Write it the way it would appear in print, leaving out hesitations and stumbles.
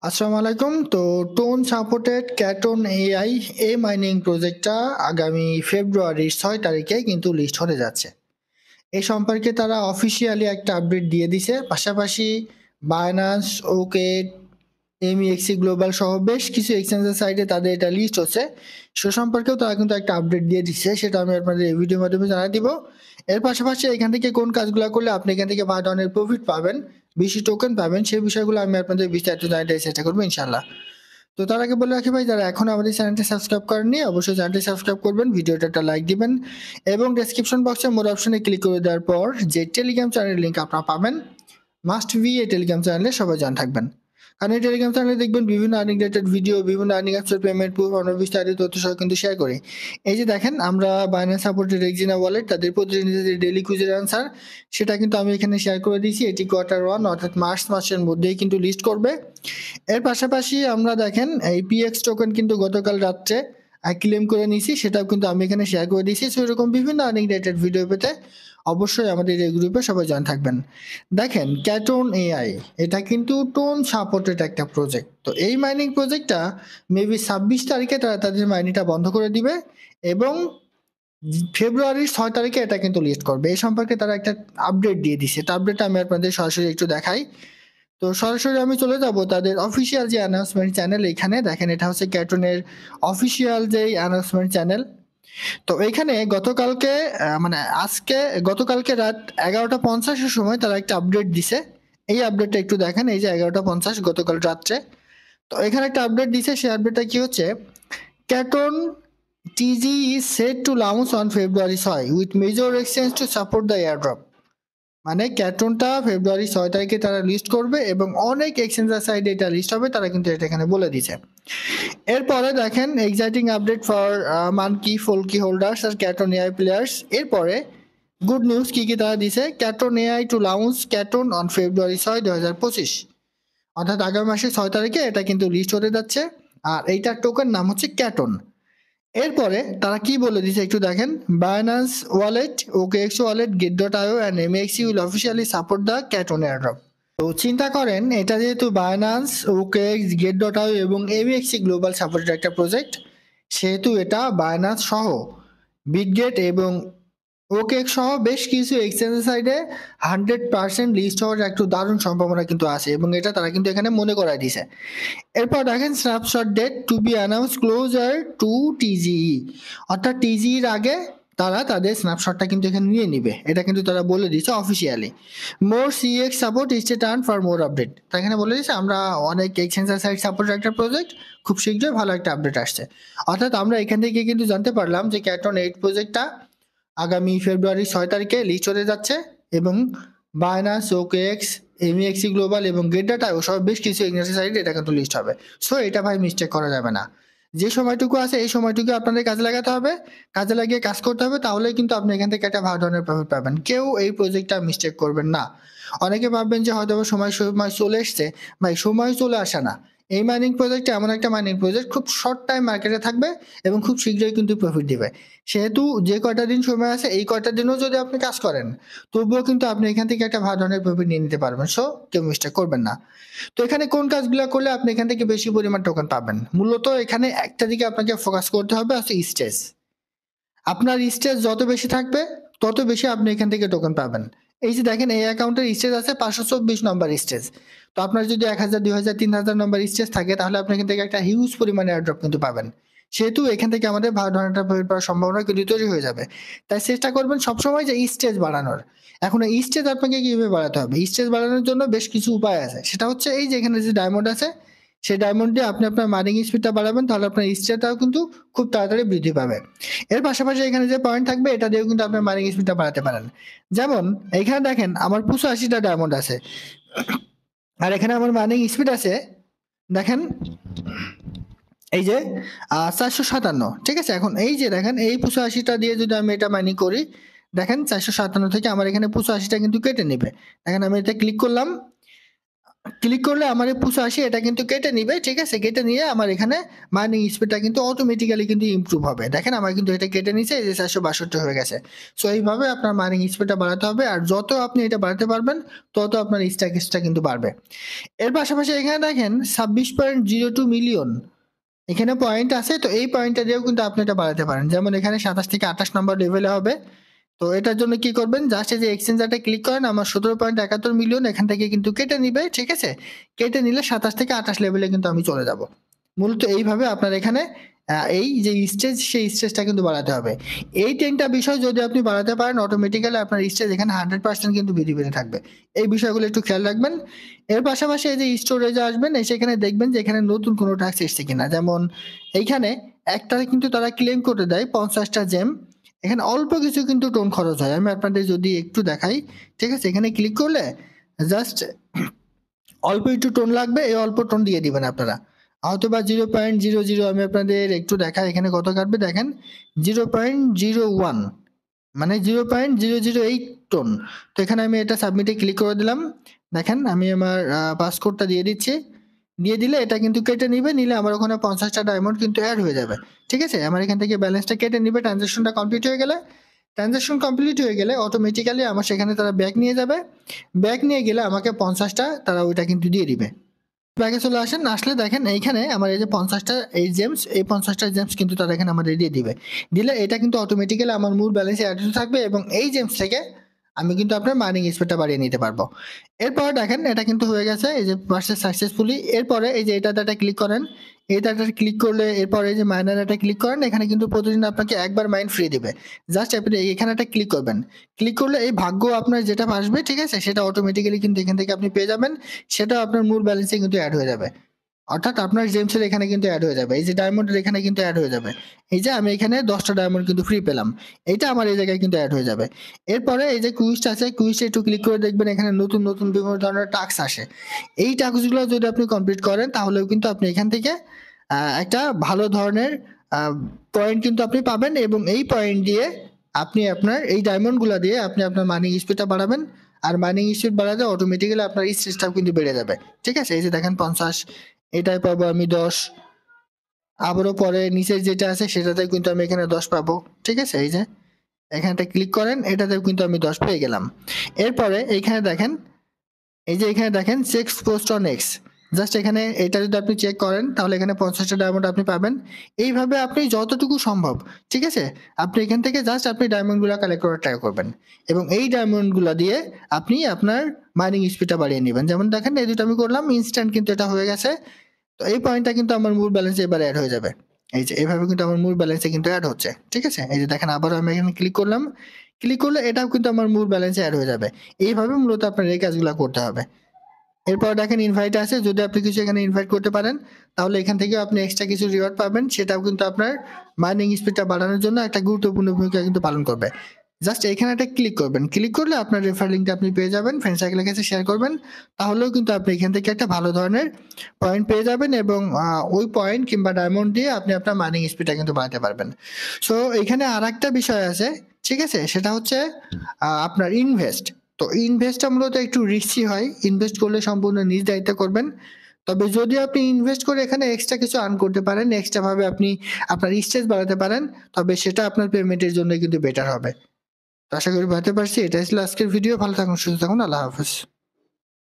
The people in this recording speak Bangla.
আসসালামু আলাইকুম। তো tone supported cation AI mining প্রজেক্টটা আগামী ফেব্রুয়ারির 6 তারিখে কিন্তু লিস্ট হতে যাচ্ছে। এই সম্পর্কে তারা অফিসিয়ালি একটা আপডেট দিয়ে দিছে। পাশাপাশি বাইন্যান্স, ওকে, এমইএক্সি গ্লোবাল সহ বেশ কিছু এক্সচেঞ্জের সাইটে তাদের এটা লিস্ট হচ্ছে। সে সম্পর্কেও তারা কিন্তু একটা আপডেট দিয়ে দিচ্ছে, সেটা আমি আপনাদের এই ভিডিওর মাধ্যমে জানাই দিব। এর পাশাপাশি এখান থেকে কোন কাজগুলো করলে আপনি এখান থেকে ভালো ধরনের প্রফিট পাবেন, বেশি টোকেন পাবেন, সেই বিষয়গুলো আমি আপনাদের বিস্তারিত জানাতে চেষ্টা করবো ইনশাল্লাহ। তো তার আগে বলে রাখি ভাই, যারা এখন আমাদের চ্যানেলটি সাবস্ক্রাইব করেননি অবশ্যই চ্যানেলটি সাবস্ক্রাইব করবেন, ভিডিওটা একটা লাইক দিবেন এবং ডেসক্রিপশন বক্সে মোর অপশনে ক্লিক করে দেওয়ার পর যে টেলিগ্রাম চ্যানেলের লিঙ্ক আপনারা পাবেন, মাস্ট বি এই টেলিগ্রাম চ্যানেলে সবাই জান থাকবেন। কারণ এই টেলিগ্রাম চ্যানেলে দেখবেন বিভিন্ন আর্নিং রিলেটেড ভিডিও, বিভিন্ন আর্নিং অ্যাপসের পেমেন্ট প্রুফ, অন্য বিস্তারিত তথ্য সহ কিন্তু শেয়ার করি। এই যে দেখেন, আমরা বাইন্যান্স সাপোর্টেড রেক্সিনা ওয়ালেট তাদের প্রতিদিনের যে ডেইলি কুইজের আনসার, সেটা কিন্তু আমি এখানে শেয়ার করে দিয়েছি। এটি কোয়ার্টার 1 অর্থাৎ মার্চ মাসের মধ্যেই কিন্তু লিস্ট করবে। এর পাশাপাশি আমরা দেখেন এই পিএক্স টোকেন কিন্তু গতকাল রাত্রে ক্লেম করে নিয়েছি, সেটাও কিন্তু আমি এখানে শেয়ার করে দিয়েছি। সো এরকম বিভিন্ন আর্নিং রিলেটেড ভিডিও পেতে অবশ্যই আমাদের এই গ্রুপে সবাই জয়েন থাকবেন। দেখেন, ক্যাটন এআই এটা কিন্তু টোন সাপোর্টেড একটা প্রজেক্ট। তো এই মাইনিং প্রজেক্টটা মেবি 26 তারিখে তারা তাদের মাইনিংটা বন্ধ করে দিবে এবং ফেব্রুয়ারির 6 তারিখে এটা কিন্তু লিস্ট করবে। এই সম্পর্কে তারা একটা আপডেট দিয়ে দিছে। তো আপডেটটা আমি আপনাদের সরাসরি একটু দেখাই। তো সরাসরি আমি চলে যাব তাদের অফিসিয়াল যে অ্যানাউন্সমেন্ট চ্যানেল, এখানে দেখেন এটা হচ্ছে ক্যাটনের অফিসিয়াল যে অ্যানাউন্সমেন্ট চ্যানেল। তো এইখানে গতকালকে মানে আজকে গতকালকে রাত 11টা 50-এর সময় তারা একটা আপডেট দিছে। এই আপডেটটা একটু দেখেন, এই যে 11টা 50 গতকাল রাত্রে। তো এখানে একটা আপডেট দিছে, সেই আপডেটটা কি হচ্ছে, Caton TGE is set to launch on February 6 with major exchange to support the airdrop. মানে ক্যাটনটা ফেব্রুয়ারি 6 তারিখে তারা লিস্ট করবে এবং অনেক এক্সচেঞ্জার সাইডে এটা লিস্ট হবে, তারা কিন্তু এটা এখানে বলে দিছে। এরপরে দেখেন exciting update for monkey folky holders আর ক্যাটন এআই প্লেয়ার্স। এরপরে গুড নিউজ কি কি তারা দিছে, Caton AI to launch Caton on February 6 2025, অর্থাৎ আগামী মাসের 6 তারিখে এটা কিন্তু লিস্ট হতে যাচ্ছে। আর এইটার টোকেন নাম হচ্ছে ক্যাটন। এরপরে তারা কি বলে দিছে একটু দেখেন, বাইন্যান্স ওয়ালেট, ওকেএক্স ওয়ালেট, গেট.io and MEXC will officially support the Canton airdrop. তো চিন্তা করেন, এটা যেহেতু বাইন্যান্স, ওকেএক্স, গেট.io এবং এমএক্সি গ্লোবাল সাপোর্টেড একটা প্রজেক্ট, সেহেতু এটা বাইন্যান্স সহ বিটগেট এবং ওকেএক্স সহ বেশ কিছু এক্সচেঞ্জ সাইডে 100% লিস্ট হওয়ার একটু দারুণ সম্ভাবনা কিন্তু আছে এবং এটা তারা কিন্তু এখানে মনে করাই দিছে। এরপর দেখেন snapshot date to be announce closer to TGE, অর্থাৎ টিজিইর আগে তারা তাদের স্ন্যাপশটটা কিন্তু এখানে নিয়ে নিবে, এটা কিন্তু তারা বলে দিচ্ছে officially. More CX support is a turn for more update. তারা এখানে বলে দিচ্ছে আমরা অনেক এক্সচেঞ্জার সাইড সাপোর্ট একটা প্রজেক্ট, খুব শীঘ্রই ভালো একটা আপডেট আসছে। অর্থাৎ আমরা এখান থেকে কিন্তু জানতে পারলাম যে ক্যাটন 8 প্রজেক্টটা আগামী ফেব্রুয়ারি 6 তারিখে লিস্ট হতে যাচ্ছে এবং বাইন্যান্স, ওকেএক্স, এমইএক্সি গ্লোবাল এবং গেট.io সব বেশ কিছু এক্সচেঞ্জ সাইটে এটা কিন্তু লিস্ট হবে। সো এটা ভাই মিস্টেক করা যাবে না। যে সময়টুকু আছে এই সময়টুকু আপনাদের কাজে লাগাতে হবে, কাজে লাগিয়ে কাজ করতে হবে, তাহলেই কিন্তু আপনি এখান থেকে একটা ভালো ধরনের প্রফিট পাবেন। কেউ এই প্রজেক্টটা মিস্টেক করবেন না। অনেকে ভাববেন যে হয়তো সময় সময় চলে এসছে, ভাই সময় চলে আসে না। এই মাইনিং প্রজেক্ট এমন একটা মাইনিং প্রজেক্ট খুব শর্ট টাইম মার্কেটে থাকবে এবং খুব শীঘ্রই কিন্তু প্রফিট দিবে। সেহেতু যে কয়টা দিন সময় আছে এই কয়টা দিনও যদি আপনি কাজ করেন, তবুও কিন্তু আপনি এখান থেকে একটা ভালো ধরনের প্রফিট নিয়ে নিতে পারবেন। সো কেউ মিস্টেক করবেন না। তো এখানে কোন কাজগুলো করলে আপনি এখান থেকে বেশি পরিমাণ টোকেন পাবেন, মূলত এখানে একটা দিকে আপনাকে ফোকাস করতে হবে, হচ্ছে স্টেজ। আপনার স্টেজ যত বেশি থাকবে তত বেশি আপনি এখান থেকে টোকেন পাবেন। এই যে দেখেন, এই অ্যাকাউন্টের স্টেজ আছে 524 নম্বর স্টেজ। তো আপনার যদি 1000, 2000, 3000 নম্বর স্টেজ থাকে, তাহলে আপনি এখান থেকে একটা হিউজ পরিমাণে এয়ারড্রপ কিন্তু পাবেন। সেহেতু এখান থেকে আমাদের ভালো ধরনের একটা প্রফিট পাওয়ার সম্ভাবনা কিন্তু তৈরি হয়ে যাবে। তাই চেষ্টা করবেন সবসময় যে স্টেজ বাড়ানোর। এখন এই স্টেজ আপনাকে কিভাবে বাড়াতে হবে, স্টেজ বাড়ানোর জন্য বেশ কিছু উপায় আছে। সেটা হচ্ছে এই যে এখানে যে ডায়মন্ড আছে, সেই ডায়মন্ড দিয়ে আপনি আপনার মাইনিং স্পিডটা বাড়াবেন, তাহলে আপনার স্টেজটাও কিন্তু খুব তাড়াতাড়ি বৃদ্ধি পাবে। এর পাশাপাশি এখানে যে পয়েন্ট থাকবে এটা দিয়েও কিন্তু আপনার মাইনিং স্পিডটা বাড়াতে পারেন। যেমন এইখানে দেখেন আমার 85টা ডায়মন্ড আছে আর এখানে আমার মাইনিং স্পিড আছে দেখেন এই যে 457। ঠিক আছে, এখন এই যে দেখেন এই 85টা দিয়ে যদি আমি এটা মাইনিং করি, দেখেন 457 থেকে আমার এখানে 85টা কিন্তু কেটে নেবে। দেখেন আমি এটা ক্লিক করলাম, ক্লিক করলে আমার এই 85 এটা কিন্তু কেটে নিবে, ঠিক আছে? কেটে নিয়ে আমার এখানে মাইনিং স্পিডটা কিন্তু অটোমেটিক্যালি কিন্তু ইমপ্রুভ হবে। দেখেন আমার কিন্তু এটা কেটে নিছে, এই যে 462 হয়ে গেছে। সো এইভাবে আপনার মাইনিং স্পিডটা বাড়াতে হবে, আর যত আপনি এটা বাড়াতে পারবেন তত আপনার স্ট্যাকিংসটা কিন্তু বাড়বে। এর পাশাপাশি এখানে দেখেন 26.02 মিলিয়ন এখানে পয়েন্ট আছে, তো এই পয়েন্টটা দিয়েও কিন্তু আপনি এটা বাড়াতে পারেন। যেমন এখানে 27 থেকে 28 নম্বর লেভেলে হবে। তো এটার জন্য কি করবেন, জাস্ট এই যে এক্সচেঞ্জারটা ক্লিক করেন, আমার 17.71 মিলিয়ন এখান থেকে কিন্তু কেটে নিবে, ঠিক আছে? কেটে নিলে 27 থেকে 28 লেভেলে কিন্তু আমি চলে যাব। মূলত এইভাবে আপনার এখানে এই যে স্টেজ, সেই স্টেজটা কিন্তু বাড়াতে হবে। এই 10টা বিষয় যদি আপনি বাড়াতে পারেন, অটোমেটিক্যালি আপনার স্টেজ এখানে 100% কিন্তু বেড়ে থাকবে। এই বিষয়গুলো একটু খেয়াল রাখবেন। এর পাশাপাশি এই যে স্টোরেজে আসবেন, সেখানে দেখবেন যে এখানে নতুন কোনো টাস্ক এসছে কিনা। যেমন এইখানে একটা কিন্তু তারা ক্লেম করে দেয় 50টা জেম। এখানে অল্প কিছু কিন্তু টোন খরচ হয়। আমি আপনাদের যদি একটু দেখাই, ঠিক আছে? এখানে ক্লিক করলে জাস্ট অল্প একটু টোন লাগবে, এই অল্প টোন দিয়ে দিবেন আপনারা। হয়তোবা 0.00 আমি আপনাদের একটু দেখাই এখানে কত কাটবে, দেখেন 0.01 মানে 0.008 টোন। তো এখানে আমি এটা সাবমিটে ক্লিক করে দিলাম। দেখেন আমি আমার পাসকোডটা দিয়ে দিচ্ছি। দিয়ে দিলে এটা কিন্তু কেটে নিবে, নিলে আমার ওখানে 50টা ডায়মন্ড কিন্তু অ্যাড হয়ে যাবে, ঠিক আছে? আমার এখান থেকে ব্যালেন্সটা কেটে নিবে, ট্রানজাকশনটা কমপ্লিট হয়ে গেলে। ট্রানজাকশন কমপ্লিট হয়ে গেলে অটোমেটিক্যালি আমার সেখানে তারা ব্যাক নিয়ে যাবে। ব্যাক নিয়ে গেলে আমাকে 50টা তারা ওইটা কিন্তু দিয়ে দিবে। ব্যাকে চলে আসেন, আসলে দেখেন এইখানে আমার এই যে 50টা এই জেমস, এই 50টা জেমস কিন্তু তারা এখানে আমাদের দিয়ে দিবে। দিলে এটা কিন্তু অটোমেটিক্যালি আমার মূল ব্যালেন্সে অ্যাড হতে থাকবে, এবং এই জেমস থেকে আমি কিন্তু আপনার মাইনিং স্পিডটা বাড়িয়ে নিতে পারবো। এরপর দেখেন এটা কিন্তু হয়ে গেছে, এই যে পারচেজ সাকসেসফুলি। এরপরে এই যে এটাতে একটা ক্লিক করেন, এটাতে ক্লিক করলে এরপরে এই যে মাইনার একটা ক্লিক করেন, এখানে কিন্তু প্রতিদিন আপনাকে একবার মাইন ফ্রি দিবে। জাস্ট আপনি এখানে একটা ক্লিক করবেন। ক্লিক করলে এই ভাগ্য আপনার যেটা আসবে, ঠিক আছে? সেটা অটোমেটিক্যালি কিন্তু এখান থেকে আপনি পেয়ে যাবেন। সেটাও আপনার মূল ব্যালেন্সে কিন্তু অ্যাড হয়ে যাবে। অর্থাৎ আপনার জেমসের এখানে কিন্তু অ্যাড হয়ে যাবে, এই যে ডায়মন্ডের এখানে কিন্তু অ্যাড হয়ে যাবে। এই যে আমি এখানে 10টা ডায়মন্ড কিন্তু ফ্রি পেলাম, এইটা আমার এই জায়গায় কিন্তু অ্যাড হয়ে যাবে। এরপরে এই যে কুইজটা আছে, কুইজটা একটু ক্লিক করে দেখবেন এখানে নতুন নতুন বিভিন্ন ধরনের টাস্ক আসে। এই টাস্কগুলো যদি আপনি কমপ্লিট করেন, তাহলেও কিন্তু আপনি এখান থেকে একটা ভালো ধরনের পয়েন্ট কিন্তু আপনি পাবেন, এবং এই পয়েন্ট দিয়ে আপনি আপনার এই ডায়মন্ডগুলো দিয়ে আপনি আপনার মাইনিং স্পিডটা বাড়াবেন। আর মাইনিং স্পিড বাড়াতে অটোমেটিক্যালি আপনার স্টেজটাও কিন্তু বেড়ে যাবে, ঠিক আছে? এই যে দেখেন 50, এটাই পাবো আমি 10। আবারও পরে নিচের যেটা আছে সেটাতেও কিন্তু আমি এখানে 10 পাবো, ঠিক আছে? এই যে এখানটা ক্লিক করেন, এটাতেও কিন্তু আমি 10 পেয়ে গেলাম। এরপরে এইখানে দেখেন, এই যে এখানে দেখেন check post on X, just এখানে এটা যদি আপনি চেক করেন, তাহলে এখানে 50টা ডায়মন্ড আপনি পাবেন। এইভাবে আপনি যতটুকু সম্ভব, ঠিক আছে, আপনি এখান থেকে জাস্ট আপনি ডায়মন্ডগুলো কালেক্ট করার ট্রাই করবেন, এবং এই ডায়মন্ডগুলো দিয়ে আপনি আপনার মাইনিং স্পিডটা বাড়িয়ে নেবেন। যেমন দেখেন এই দুটো আমি করলাম, ইনস্ট্যান্ট কিন্তু এটা হয়ে গেছে। তো এই পয়েন্টটা কিন্তু আমার মূল ব্যালেন্সে এবার অ্যাড হয়ে যাবে। এই যে এভাবে কিন্তু আমার মূল ব্যালেন্সে কিন্তু অ্যাড হচ্ছে, ঠিক আছে? এই যে দেখেন আবারও আমি এখানে ক্লিক করলাম। ক্লিক করলে এটাও কিন্তু আমার মূল ব্যালেন্সে অ্যাড হয়ে যাবে। এইভাবে মূলত আপনার এই কাজগুলো করতে হবে। এরপর দেখেন ইনভাইট আছে, যদি আপনি কিছু এখানে ইনভাইট করতে পারেন, তাহলে এখান থেকেও আপনি এক্সট্রা কিছু রিওয়ার্ড পাবেন। সেটাও কিন্তু আপনার মাইনিং স্পিডটা বাড়ানোর জন্য একটা গুরুত্বপূর্ণ ভূমিকা কিন্তু পালন করবে। জাস্ট এখানে একটা ক্লিক করবেন, ক্লিক করলে আপনার রেফার লিঙ্কটা আপনি পেয়ে যাবেন, ফ্রেন্ড সার্কেলের কাছে শেয়ার করবেন। তাহলেও কিন্তু আপনি এখান থেকে একটা ভালো ধরনের পয়েন্ট পেয়ে যাবেন, এবং ওই পয়েন্ট কিংবা ডায়মন্ড দিয়ে আপনি আপনার মাইনিং স্পিডটা কিন্তু বাড়াতে পারবেন। সো এখানে আর একটা বিষয় আছে, ঠিক আছে? সেটা হচ্ছে আপনার ইনভেস্ট। তো ইনভেস্টটা মূলত একটু রিস্কি হয়। ইনভেস্ট করলে সম্পূর্ণ নিজ দায়িত্বে করবেন। তবে যদি আপনি ইনভেস্ট করে এখানে এক্সট্রা কিছু আর্ন করতে পারেন, এক্সট্রা ভাবে আপনি আপনার স্টেজ বাড়াতে পারেন, তবে সেটা আপনার পেমেন্টের জন্য কিন্তু বেটার হবে। তো আশা করি বুঝাতে পারছি। এটাই ছিল আজকের ভিডিও। ভালো থাকুন, সুস্থ থাকুন। আল্লাহ হাফেজ।